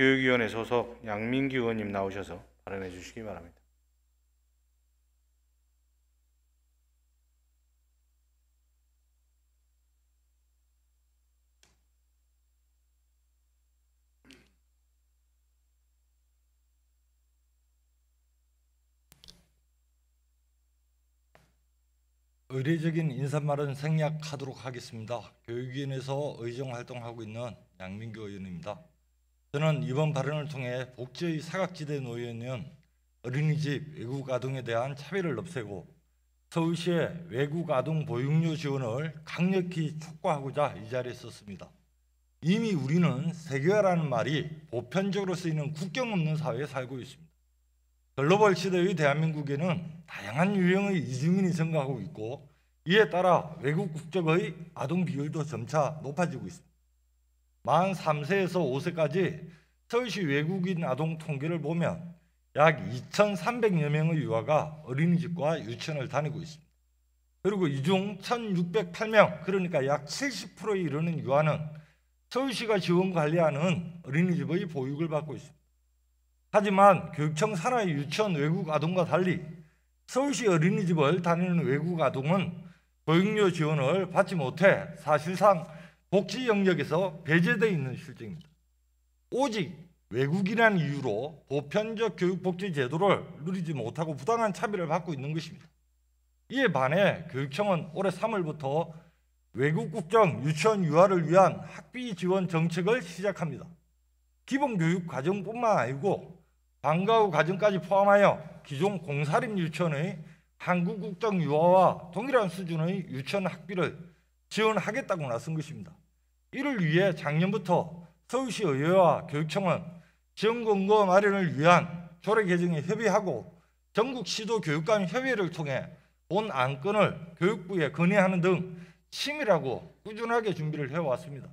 교육위원회 소속 양민규 의원님 나오셔서 발언해 주시기 바랍니다. 의례적인 인사말은 생략하도록 하겠습니다. 교육위원회에서 의정 활동하고 있는 양민규 의원입니다. 저는 이번 발언을 통해 복지의 사각지대에 놓여있는 어린이집 외국 아동에 대한 차별을 없애고 서울시의 외국 아동 보육료 지원을 강력히 촉구하고자 이 자리에 섰습니다. 이미 우리는 세계화라는 말이 보편적으로 쓰이는 국경 없는 사회에 살고 있습니다. 글로벌 시대의 대한민국에는 다양한 유형의 이주민이 증가하고 있고 이에 따라 외국 국적의 아동 비율도 점차 높아지고 있습니다. 만 3세에서 5세까지 서울시 외국인 아동 통계를 보면 약 2,300여 명의 유아가 어린이집과 유치원을 다니고 있습니다. 그리고 이 중 1,608명, 그러니까 약 70%에 이르는 유아는 서울시가 지원 관리하는 어린이집의 보육을 받고 있습니다. 하지만 교육청 산하의 유치원 외국 아동과 달리 서울시 어린이집을 다니는 외국 아동은 보육료 지원을 받지 못해 사실상 복지 영역에서 배제되어 있는 실정입니다. 오직 외국이라는 이유로 보편적 교육복지 제도를 누리지 못하고 부당한 차별을 받고 있는 것입니다. 이에 반해 교육청은 올해 3월부터 외국 국적 유치원 유아를 위한 학비 지원 정책을 시작합니다. 기본교육 과정뿐만 아니고 방과 후 과정까지 포함하여 기존 공사립 유치원의 한국 국적 유아와 동일한 수준의 유치원 학비를 지원하겠다고 나선 것입니다. 이를 위해 작년부터 서울시 의회와 교육청은 지원 공고 마련을 위한 조례 개정에 협의하고 전국 시도 교육감 협의회를 통해 본 안건을 교육부에 건의하는 등 치밀하고 꾸준하게 준비를 해왔습니다.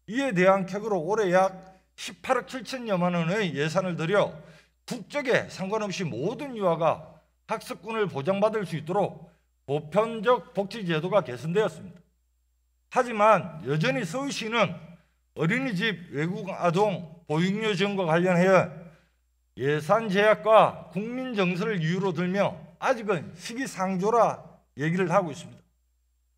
이에 대한 격으로 올해 약 18억 7천여만 원의 예산을 들여 국적에 상관없이 모든 유아가 학습권을 보장받을 수 있도록 보편적 복지제도가 개선되었습니다. 하지만 여전히 서울시는 어린이집 외국 아동 보육료 지원과 관련해 예산 제약과 국민 정서를 이유로 들며 아직은 시기상조라 얘기를 하고 있습니다.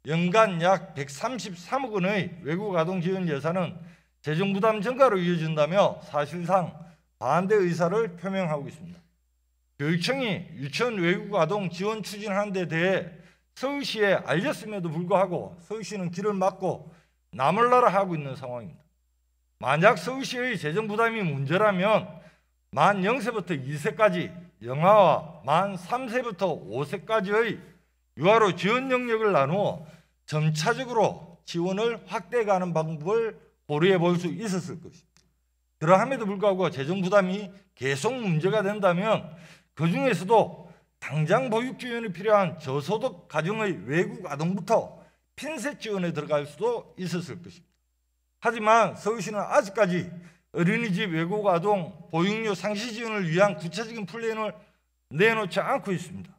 연간 약 133억 원의 외국 아동 지원 예산은 재정 부담 증가로 이어진다며 사실상 반대 의사를 표명하고 있습니다. 교육청이 유치원 외국 아동 지원 추진하는 데 대해 서울시에 알렸음에도 불구하고 서울시는 길을 막고 나몰라라 하고 있는 상황입니다. 만약 서울시의 재정 부담이 문제라면 만 0세부터 2세까지, 영아와 만 3세부터 5세까지의 유아로 지원 영역을 나누어 점차적으로 지원을 확대해가는 방법을 고려해 볼 수 있었을 것입니다. 그러함에도 불구하고 재정 부담이 계속 문제가 된다면 그 중에서도 당장 보육 지원이 필요한 저소득 가정의 외국 아동부터 핀셋 지원에 들어갈 수도 있었을 것입니다. 하지만 서울시는 아직까지 어린이집 외국 아동 보육료 상시 지원을 위한 구체적인 플랜을 내놓지 않고 있습니다.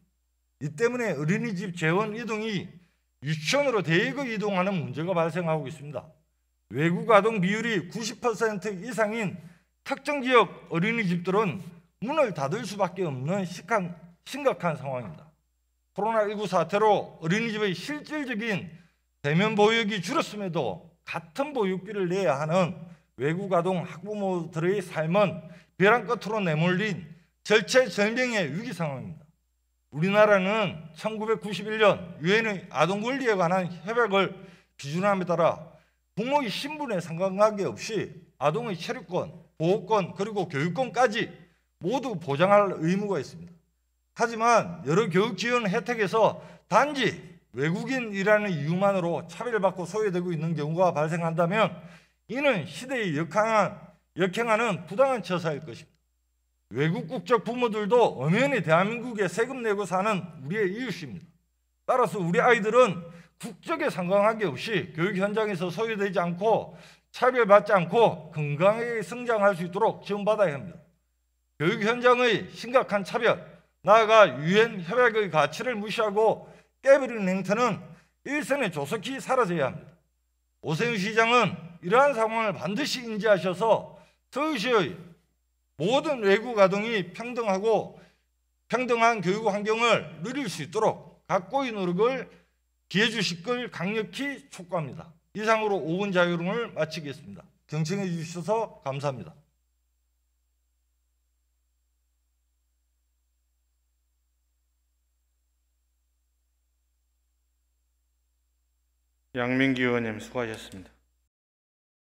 이 때문에 어린이집 재원 이동이 유치원으로 대거 이동하는 문제가 발생하고 있습니다. 외국 아동 비율이 90% 이상인 특정 지역 어린이집들은 문을 닫을 수밖에 없는 심각한 상황입니다. 코로나19 사태로 어린이집의 실질적인 대면 보육이 줄었음에도 같은 보육비를 내야 하는 외국 아동 학부모들의 삶은 벼랑 끝으로 내몰린 절체절명의 위기 상황입니다. 우리나라는 1991년 유엔의 아동 권리에 관한 협약을 비준함에 따라 부모의 신분에 상관관계 없이 아동의 체류권, 보호권, 그리고 교육권까지 모두 보장할 의무가 있습니다. 하지만 여러 교육 지원 혜택에서 단지 외국인이라는 이유만으로 차별받고 소외되고 있는 경우가 발생한다면 이는 시대에 역행하는 부당한 처사일 것입니다. 외국 국적 부모들도 엄연히 대한민국에 세금 내고 사는 우리의 이웃입니다. 따라서 우리 아이들은 국적에 상관관계 없이 교육 현장에서 소외되지 않고 차별받지 않고 건강하게 성장할 수 있도록 지원받아야 합니다. 교육 현장의 심각한 차별, 나아가 유엔 협약의 가치를 무시하고 깨버리는 행태는 일선에 조속히 사라져야 합니다. 오세훈 시장은 이러한 상황을 반드시 인지하셔서 서울시의 모든 외국 아동이 평등한 교육 환경을 누릴 수 있도록 각고의 노력을 기해 주실 걸 강력히 촉구합니다. 이상으로 5분 자유론을 마치겠습니다. 경청해 주셔서 감사합니다. 양민기 의원님 수고하셨습니다.